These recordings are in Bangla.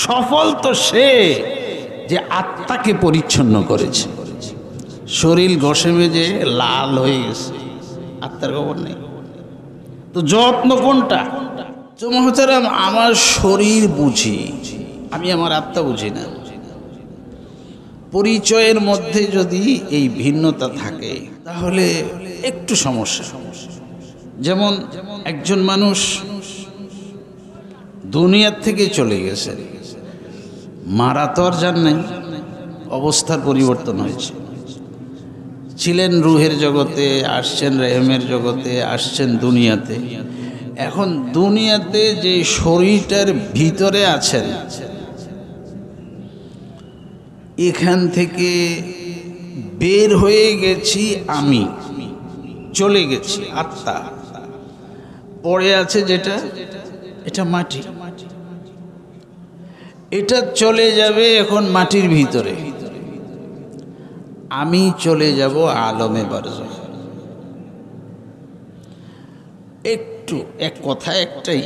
সফল তো সে যে আত্মাকে পরিচ্ছন্ন করেছে। শরীর ঘষে মেজে লাল হয়ে গেছে, আত্মার খবর নেই। তো যত্ন কোনটা? তো মহতারাম, আমার শরীর বুঝি, আমি আমার আত্মা বুঝি না। পরিচয়ের মধ্যে যদি এই ভিন্নতা থাকে তাহলে একটু সমস্যা। যেমন একজন মানুষ দুনিয়ার থেকে চলে গেছে, মারা তো আর যান নাই, অবস্থার পরিবর্তন হয়েছে। ছিলেন রুহের জগতে, আসছেন রেহেমের জগতে, আসছেন দুনিয়াতে। এখন দুনিয়াতে যে শরীরটার ভিতরে আছেন, এখান থেকে বের হয়ে গেছি, আমি চলে গেছি, আত্মা পড়ে আছে যেটা, এটা মাটি। এটা চলে যাবে এখন মাটির ভিতরে, আমি চলে যাব আলমে বারজাখ। একটু এক কথা একটাই,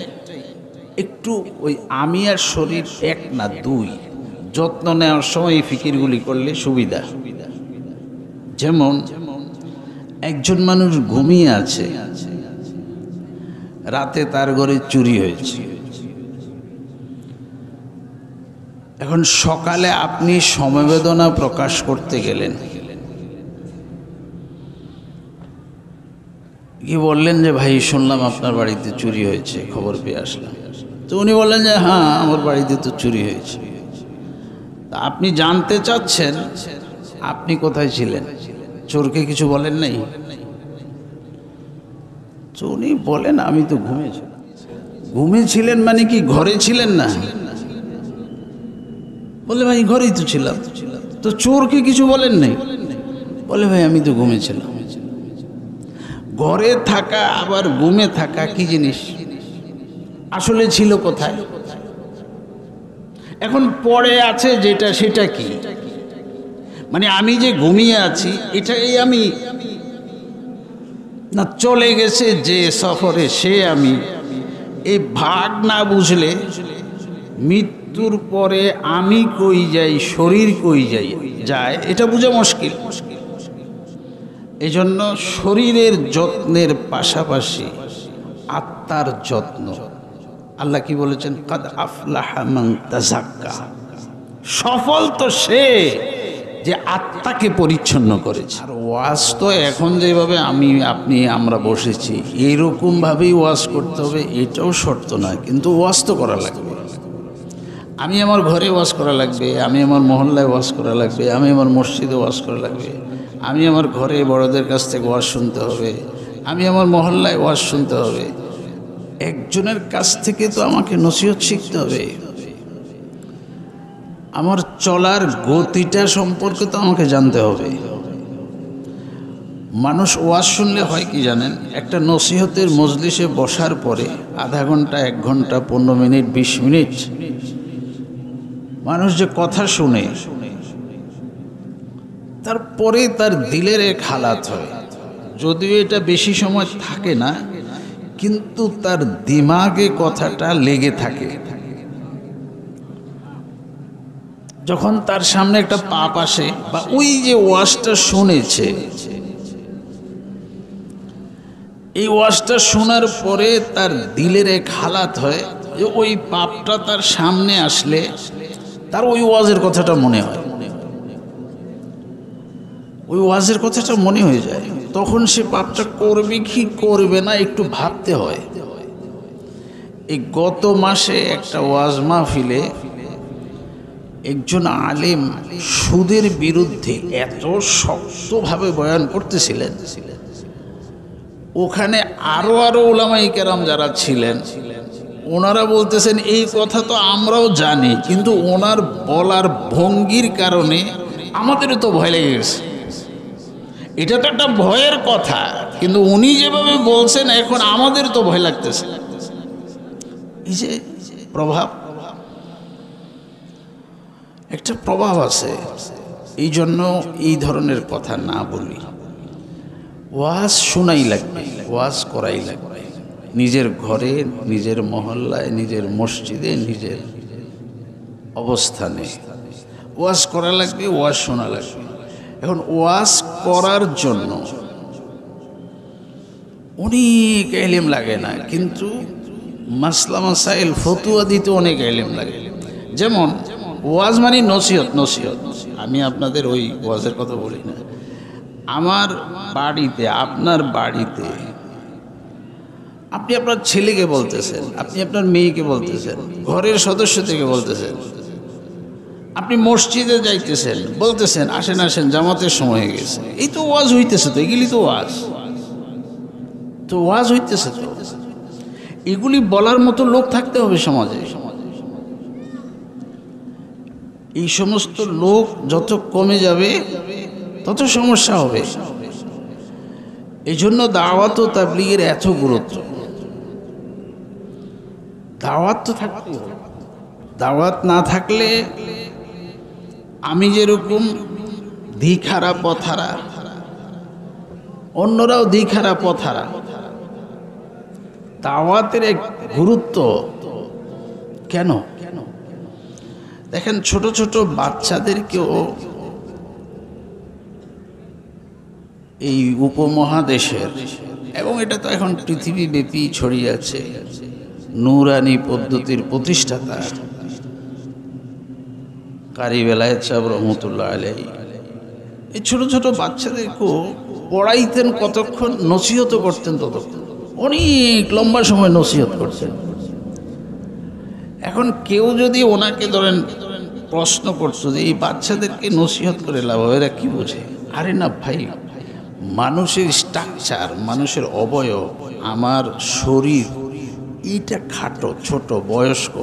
একটু ওই আমি আর শরীর এক না দুই, যত্ন নেওয়ার সময় এই ফিকিরগুলি করলে সুবিধা। যেমন একজন মানুষ ঘুমিয়ে আছে, রাতে তার ঘরে চুরি হয়েছে। এখন সকালে আপনি সমবেদনা প্রকাশ করতে গেলেন, কি বললেন যে ভাই শুনলাম আপনার বাড়িতে চুরি হয়েছে, খবর পেয়ে আসলাম। তো উনি বললেন যে হ্যাঁ, আমার বাড়িতে তো চুরি হয়েছে। তা আপনি জানতে চাচ্ছেন আপনি কোথায় ছিলেন, চোরকে কিছু বলেন নাই? তো উনি বলেন আমি তো ঘুমিয়েছিলাম। ঘুমিয়েছিলেন মানে কি ঘরে ছিলেন না? বলে ভাই ঘরেই তো ছিলাম। তো চোরকে কিছু বলেন নাই? বলে ভাই আমি তো ঘুমিয়েছিলাম। ঘরে থাকা আবার ঘুমে থাকা কি জিনিস? আসলে ছিল কোথায়? এখন পড়ে আছে যেটা, সেটা কি? মানে আমি যে ঘুমিয়ে আছি এটাই আমি, না চলে গেছে যে সফরে সে আমি? এই ভাগ না বুঝলে মৃত্যুর পরে আমি কই যাই, শরীর কই যায় এটা বোঝা মুশকিল। এজন্য শরীরের যত্নের পাশাপাশি আত্মার যত্ন। আল্লাহ কি বলেছেন? কাদ আফলাহা মান তাযাক্কা। সফল তো সে যে আত্মাকে পরিচ্ছন্ন করেছে। আর ওয়াজ তো এখন যেভাবে আমি আপনি আমরা বসেছি এইরকম ভাবেই ওয়াজ করতে হবে এটাও শর্ত নয়, কিন্তু ওয়াজ তো করা লাগবে। আমি আমার ঘরে ওয়াজ করা লাগবে, আমি আমার মহল্লায় ওয়াজ করা লাগবে, আমি আমার মসজিদে ওয়াজ করা লাগবে, আমি আমার ঘরে বড়দের কাছ থেকে ওয়াজ শুনতে হবে, আমি আমার মহল্লায় ওয়াজ শুনতে হবে। একজনের কাছ থেকে তো আমাকে নসিহত শিখতে হবে। আমার চলার গতিটা সম্পর্কে তো আমাকে জানতে হবে। মানুষ ওয়াজ শুনলে হয় কি জানেন? একটা নসিহতের মজলিসে বসার পরে আধা ঘন্টা, 1 ঘন্টা, 15 মিনিট, 20 মিনিট মানুষ যে কথা শুনে, তারপরে তার দিলের এক হালাত হয়। যদিও এটা বেশি সময় থাকে না, কিন্তু তার দিমাগে কথাটা লেগে থাকে। যখন তার সামনে একটা পাপ আসে বা ওই যে ওয়াজটা শুনেছে, এই ওয়াজটা শোনার পরে তার দিলের এক হালাত হয় যে ওই পাপটা তার সামনে আসলে তার ওই ওয়াজের কথাটা মনে হয়, ওই ওয়াজের কথাটা মনে হয়ে যায়। তখন সে পাপটা করবে কি করবে না একটু ভাবতে হয়। এই গত মাসে একটা ওয়াজ মাহফিলে একজন আলেম সুদের বিরুদ্ধে এত শক্তভাবে বয়ান করতেছিলেন, ওখানে আরো উলামায়ে কেরাম যারা ছিলেন ওনারা বলতেছেন এই কথা তো আমরাও জানি, কিন্তু ওনার বলার ভঙ্গির কারণে আমাদেরও তো ভয় লেগে গেছে। এটা তো একটা ভয়ের কথা, কিন্তু উনি যেভাবে বলছেন এখন আমাদের তো ভয় লাগতেছে। এই যে প্রভাব, একটা প্রভাব আছে। এই জন্য এই ধরনের কথা না বলি। ওয়াজ শোনাই লাগবে, ওয়াজ করাই লাগবে, নিজের ঘরে, নিজের মহল্লায়, নিজের মসজিদে, নিজের অবস্থানে ওয়াজ করা লাগবে, ওয়াজ শোনা লাগবে। এখন ওয়াজ করার জন্য অনেক ইলম লাগে না, কিন্তু মাসলা মাসাইল ফতুয়া দিতে অনেক ইলম লাগে। যেমন ওয়াজ মানে নসিহত। আমি আপনাদের ওই ওয়াজের কথা বলি না। আমার বাড়িতে, আপনার বাড়িতে আপনি আপনার ছেলেকে বলতেছেন, আপনি আপনার মেয়েকে বলতেছেন, ঘরের সদস্য থেকে বলতেছেন, আপনি মসজিদে যাইতেছেন, বলতেছেন আসেন আসেন জামাতের সময় হয়ে গেছে। এই তো ওয়াজ হইতেছে, তো এগুলি তো ওয়াজ হইতেছে। তো এগুলি বলার মতো লোক থাকতে হবে সমাজে। এই সমস্ত লোক যত কমে যাবে তত সমস্যা হবে। এই জন্য দাওয়াত ও তাবলীগের এত গুরুত্ব। দাওয়াত তো থাকতে হবে। দাওয়াত না থাকলে আমি যেরকম দিখারা পথারা, অন্যরাও দিখারা পথারা। দাওয়াতের এক গুরুত্ব কেন দেখেন, ছোট ছোট বাচ্চাদেরকেও এই উপমহাদেশের, এবং এটা তো এখন পৃথিবীব্যাপী ছড়িয়ে আছে, নূরানি পদ্ধতির প্রতিষ্ঠাতা কারি বেলায়েত সাহেব রহমতুল্লাহ আলাইহি এই ছোট ছোট বাচ্চাদেরকেও পড়াইতেন কতক্ষণ, নসিহত করতেন ততক্ষণ, অনেক লম্বা সময় নসিহত করতেন। এখন কেউ যদি ওনাকে ধরেন প্রশ্ন করতো যে এই বাচ্চাদেরকে নসিহত করে লাভ হবে, এরা কি বোঝে? আরে না ভাই, মানুষের স্ট্রাকচার, মানুষের অবয়ব, আমার শরীর এইটা খাটো ছোট বয়স্ক,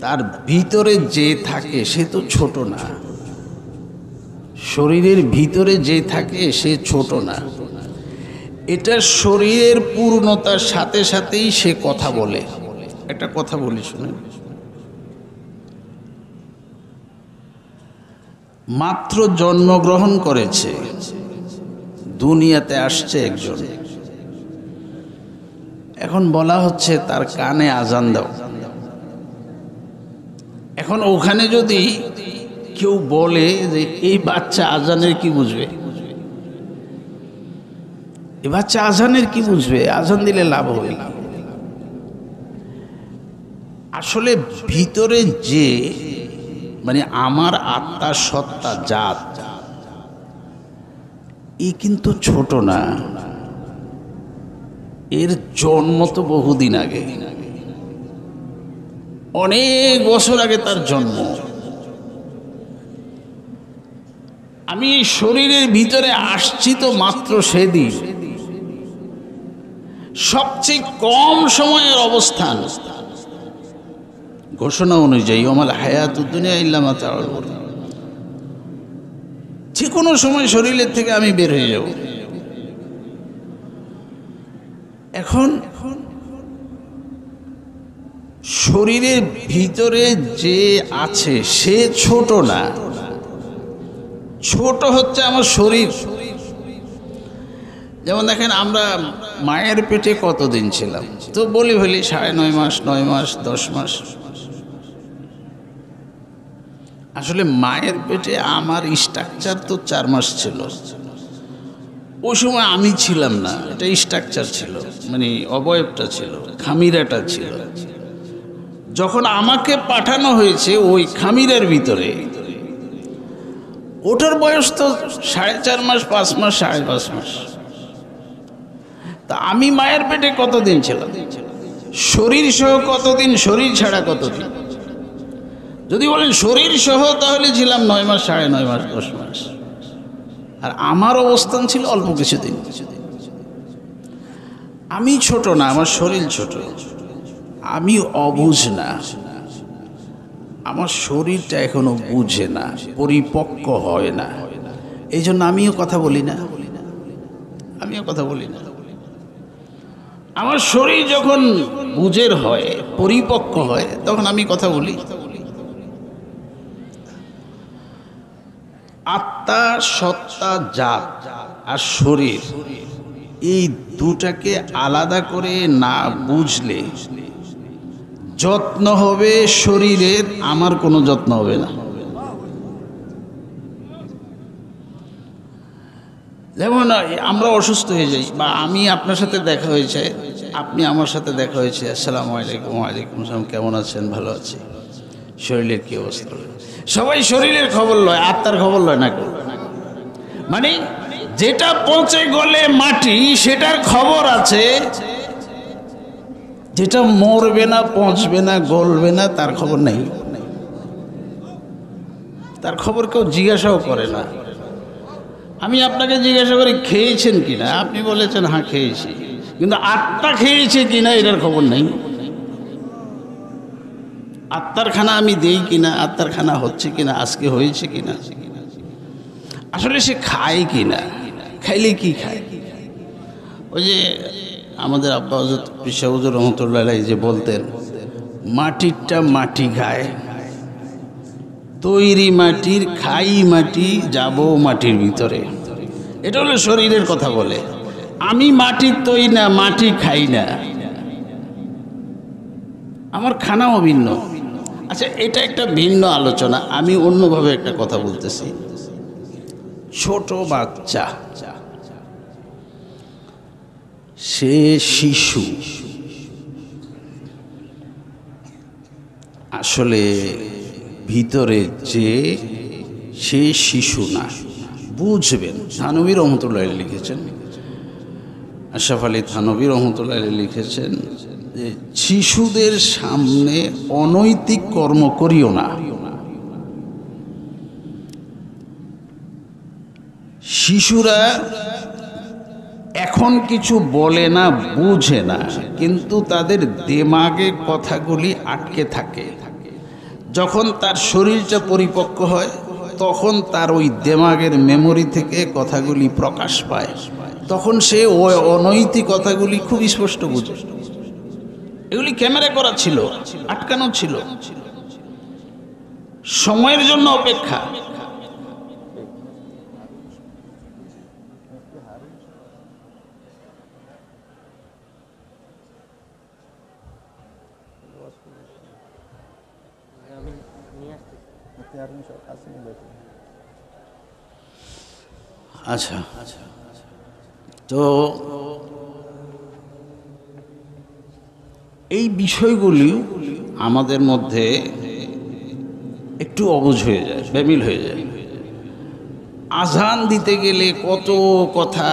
তার ভিতরে যে থাকে সে তো ছোট না। শরীরের ভিতরে যে থাকে সে ছোট না। এটা শরীরের পূর্ণতার সাথে সাথেই সে কথা বলে। একটা কথা বলি শুনেন, মাত্র জন্মগ্রহণ করেছে, দুনিয়াতে আসছে একজন, এখন বলা হচ্ছে তার কানে আজান দাও। এখন ওখানে যদি কেউ বলে যে এই বাচ্চা আজানের কি বুঝবে, এই বাচ্চা আজানের কি বুঝবে, আজান দিলে লাভ হবে না। আসলে ভিতরে যে মানে আমার আত্মা সত্তা জাত, এই কিন্তু ছোট না। এর জন্ম তো বহুদিন আগে, অনেক বছর আগে তার জন্ম। আমি শরীরের ভিতরে আসছি তো মাত্র সেদিন। সবচেয়ে কম সময়ের অবস্থান ঘোষণা অনুযায়ী ওমাল হায়াতুদ দুনিয়া ইল্লা মাতাউল গুরুর, যে কোনো সময় শরীরের থেকে আমি বের হয়ে যাব। এখন শরীরের ভিতরে যে আছে সে ছোট না, ছোট হচ্ছে আমার শরীর। যেমন দেখেন, আমরা মায়ের পেটে কতদিন ছিলাম, তো বলি 9.5 মাস, 9 মাস, 10 মাস। আসলে মায়ের পেটে আমার স্ট্রাকচার তো 4 মাস ছিল। ওই সময় আমি ছিলাম না, এটা স্ট্রাকচার ছিল, মানে অবয়বটা ছিল, খামিরাটা ছিল। যখন আমাকে পাঠানো হয়েছে ওই খামিরের ভিতরে, ওটার বয়স তো 4.5 মাস, 5 মাস, 5.5 মাস। তা আমি মায়ের পেটে কতদিন ছিলাম, শরীর সহ কতদিন, শরীর ছাড়া কতদিন? যদি বলেন শরীর সহ, তাহলে ছিলাম 9 মাস, 9.5 মাস, 10 মাস। আর আমার অবস্থান ছিল অল্প কিছুদিন। আমি ছোট না, আমার শরীর ছোট, আমি অবুঝ না, আমার শরীরটা এখনো বুঝে না, পরিপক্ক হয় না। এই জন্য আমিও কথা বলি না। আমার শরীর যখন বুঝের হয়, পরিপক্ক হয়, তখন আমি কথা বলি। আত্মা, সত্তা, জাত আর শরীর, এই দুটাকে আলাদা করে না বুঝলে যত্ন হবে শরীরের, আমার কোনো যত্ন হবে না। যেমন আমরা অসুস্থ হয়ে যাই, বা আমি আপনার সাথে দেখা হয়েছে, আপনি আমার সাথে দেখা হয়েছে, আসসালামু আলাইকুম। ওয়ালাইকুম আসসালাম, কেমন আছেন? ভালো আছি। শরীরের কি অবস্থা? সবাই শরীরের খবর লয়, আত্মার খবর লয় না কেউ। মানে যেটা পচে গলে মাটি সেটার খবর আছে, যেটা মরবে না, পচবে না, গলবে না, তার খবর নেই। তার খবর কেউ জিজ্ঞাসাও করে না। আমি আপনাকে জিজ্ঞাসা করি খেয়েছেন কিনা, আপনি বলেছেন হ্যাঁ খেয়েছি, কিন্তু আত্মা খেয়েছে কিনা এটার খবর নেই। আত্মার খানা আমি দেই কিনা, আত্মার খানা হচ্ছে কিনা, আজকে হয়েছে কিনা, আসলে সে খায় কিনা, খাইলে কি খায়। ওই যে আমাদের আব্বা হযরত পীর শাহ হুজুর রহমতুল্লাহ আলাইহি যে বলতেন, মাটিরটা মাটি খায়, তৈরি মাটির খাই মাটি, যাব মাটির ভিতরে। এটা হলো শরীরের কথা বলে। আমি মাটির তৈরি না, মাটি খাই না, আমার খানাও ভিন্ন। আচ্ছা, এটা একটা ভিন্ন আলোচনা। আমি অন্যভাবে একটা কথা বলতেছি। ছোট বাচ্চা, সে শিশু, আসলে ভিতরে যে সে শিশু না, বুঝবেন। থানভী রহমতুল্লাহ লিখেছেন, আশরাফ আলী থানভী রহমতুল্লাহ লিখেছেন যে শিশুদের সামনে অনৈতিক কর্ম করিও না। শিশুরা এখন কিছু বলে না, বুঝে না, কিন্তু তাদের দিমাগে কথাগুলি আটকে থাকে। যখন তার শরীরটা পরিপক্ক হয় তখন তার ওই দিমাগের মেমোরি থেকে কথাগুলি প্রকাশ পায়, তখন সে ওই অনৈতিক কথাগুলি খুব স্পষ্ট বুঝে। এগুলি ক্যামেরা করা ছিল, আটকানো ছিল, সময়ের জন্য অপেক্ষা। আচ্ছা, তো এই বিষয়গুলি আমাদের মধ্যে একটু অবুঝ হয়ে যায়, বেমিল হয়ে যায়। আজান দিতে গেলে কত কথা,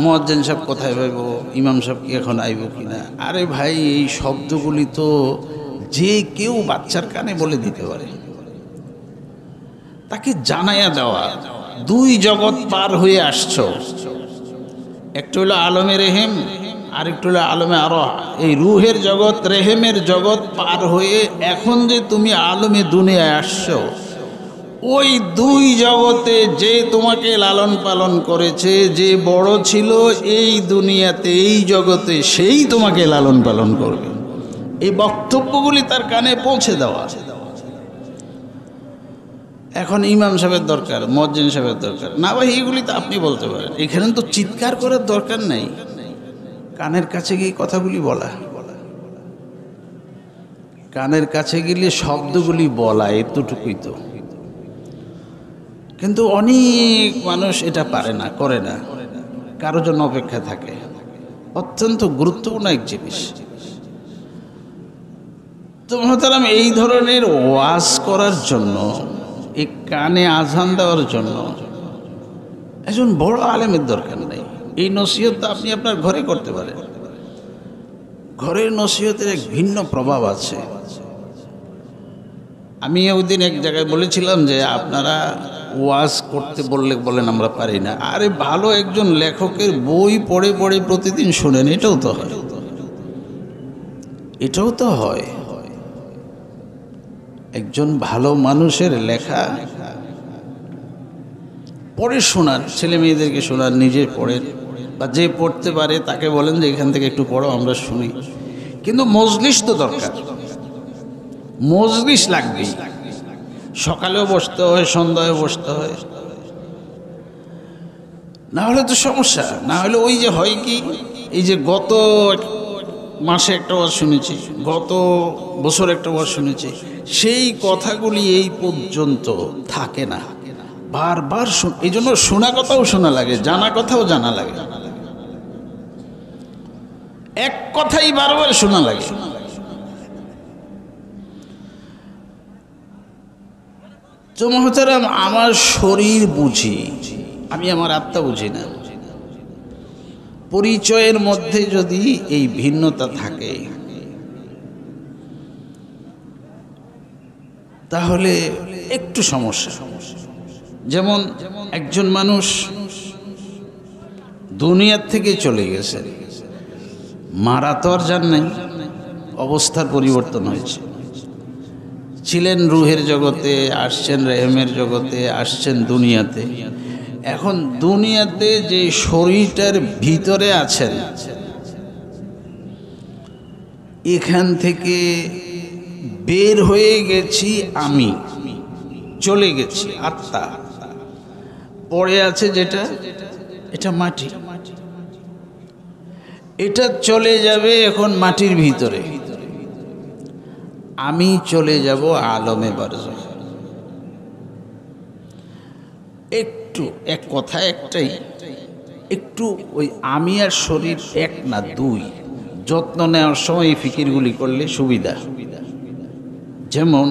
মুয়াজ্জিন সাহেব কোথায় পাইব, ইমাম সাহেব কি এখন আইব কিনা। আরে ভাই, এই শব্দগুলি তো যে কেউ বাচ্চার কানে বলে দিতে পারে। তাকে জানাইয়া দেওয়া, দুই জগৎ পার হয়ে আসছো, একটা হলো আলমে রেহেম, আরেকটা হলো আলমে আরোহ। এই রুহের জগৎ, রেহেমের জগৎ পার হয়ে এখন যে তুমি আলমে দুনিয়ায় আসছো, ওই দুই জগতে যে তোমাকে লালন পালন করেছে, যে বড় ছিল এই দুনিয়াতে, এই জগতে, সেই তোমাকে লালন পালন করবে। এই বক্তব্যগুলি তার কানে পৌঁছে দেওয়া। এখন ইমাম সাহেবের দরকার, মুয়াজ্জিন সাহেবের দরকার না ভাই, এগুলি তো আপনি বলতে পারেন। এখানে তো চিৎকার করার দরকার নাই, কানের কাছে গিয়ে কথাগুলি বলা, কানের কাছে গেলে শব্দগুলি বলা, এতটুকুই তো। কিন্তু অনেক মানুষ এটা পারে না, করে না, কারোর জন্য অপেক্ষা থাকে। অত্যন্ত গুরুত্বপূর্ণ এক জিনিস। তো মহতারাম, এই ধরনের ওয়াজ করার জন্য, এই কানে আজান দেওয়ার জন্য একজন বড় আলেমের দরকার নেই। এই নসিহত আপনি আপনার ঘরে করতে পারেন। ঘরের নসিহতের এক ভিন্ন প্রভাব আছে। আমি ওই দিন এক জায়গায় বলেছিলাম যে আপনারা ওয়াজ করতে বললে বলেন আমরা পারি না। আরে ভালো একজন লেখকের বই পড়ে পড়ে প্রতিদিন শোনেন, এটাও তো হয়, এটাও তো হয়। একজন ভালো মানুষের লেখা পড়ে শোনান, ছেলে মেয়েদেরকে শোনান, নিজে পড়েন, বা যে পড়তে পারে তাকে বলেন যে এখান থেকে একটু পড়ো, আমরা শুনি। কিন্তু মজলিস তো দরকার, মজলিস লাগবে। সকালেও বসতে হয়, সন্ধ্যায় বসতে হয়, না হলে তো সমস্যা। না হলে ওই যে হয় কি, এই যে গত মাসে একটা ওয়াজ শুনেছি, গত বছর একটা ওয়াজ শুনেছি, সেই কথাগুলি এই পর্যন্ত থাকে না, বারবার এই জন্য শোনা কথাও শোনা লাগে, জানা কথাও জানা লাগে, এক কথাই বারবার শোনা লাগে। তো মহতারাম, আমার শরীর বুঝি, আমি আমার আত্মা বুঝি না। পরিচয়ের মধ্যে যদি এই ভিন্নতা থাকে তাহলে একটু সমস্যা। যেমন একজন মানুষ দুনিয়ার থেকে চলে গেছে, মারা তো আর যান নাই, অবস্থার পরিবর্তন হয়েছে। ছিলেন রুহের জগতে, আসছেন রেহেমের জগতে, আসছেন দুনিয়াতে। এখন দুনিয়াতে যে শরীরটার ভিতরে আছেন, এখান থেকে বের হয়ে গেছি আমি, চলে গেছি আত্মা। পড়ে আছে যেটা, এটা মাটি, এটা চলে যাবে এখন মাটির ভিতরে, আমি চলে যাব আলমে বারজাখ। একটু এক কথা একটাই, একটু ওই আমি আর শরীর এক না দুই, যত্ন নেওয়ার সময় এই ফিকিরগুলি করলে সুবিধা। যেমন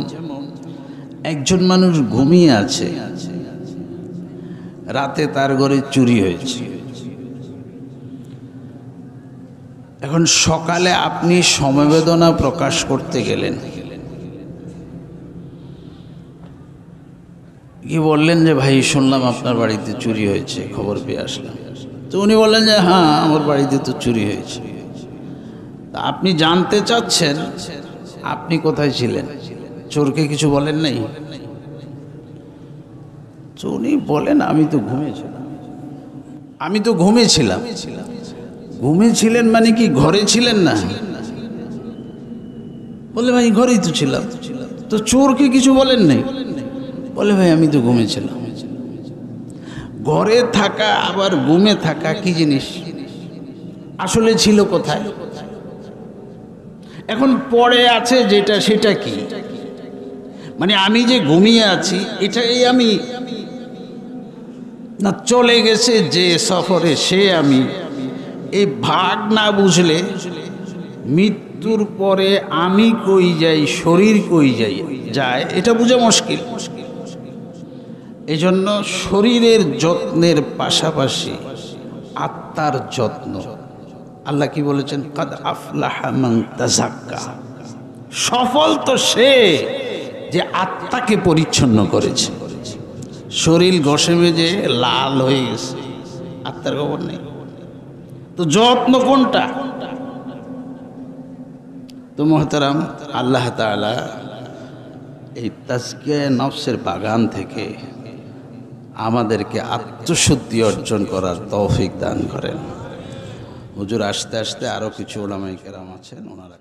একজন মানুষ ঘুমিয়ে আছে, রাতে তার ঘরে চুরি হয়েছে, এখন সকালে আপনি সমবেদনা প্রকাশ করতে গেলেন, কি বললেন যে ভাই শুনলাম আপনার বাড়িতে চুরি হয়েছে, খবর পেয়ে আসলাম। তো উনি বললেন যে হ্যাঁ আমার বাড়িতে তো চুরি হয়েছে। তা আপনি জানতে চাচ্ছেন আপনি কোথায় ছিলেন, চোরকে কিছু বলেন নাই? তো উনি বলেন আমি তো ঘুমিয়েছিলাম। আমি তো ঘুমিয়েছিলাম। ঘুমিয়েছিলেন মানে কি ঘরে ছিলেন না? বলে ভাই ঘরেই তো ছিলাম। তো চোরকে কিছু বলেন নাই? বলে ভাই আমি তো ঘুমিয়েছিলাম। ঘরে থাকা আবার ঘুমে থাকা কি জিনিস? আসলে ছিল কোথায়? এখন পড়ে আছে যেটা, সেটা কি? মানে আমি যে ঘুমিয়ে আছি এটাই আমি, না চলে গেছে যে সফরে সে আমি? এই ভাগ না বুঝলে মৃত্যুর পরে আমি কই যাই, শরীর কই যায় এটা বোঝা মুশকিল। এই জন্য শরীরের যত্নের পাশাপাশি আত্মার যত্ন। আল্লাহ কি বলেছেন? কাদ আফলাহা মান তাযাক্কা। সফল তো সে যে আত্মাকে পরিচ্ছন্ন করেছে। শরীর ঘষে মেজে লাল হয়ে গেছে, আত্মার খবর নেই। তো যত্ন কোনটা? তো মুহতারাম, আল্লাহ তাআলা এই তাজকিয়া নফসের বাগান থেকে আমাদেরকে আত্মশুদ্ধি অর্জন করার তৌফিক দান করেন। হুজুর আসতে আসতে আরও কিছু উলামায়ে কেরাম আছেন, ওনারা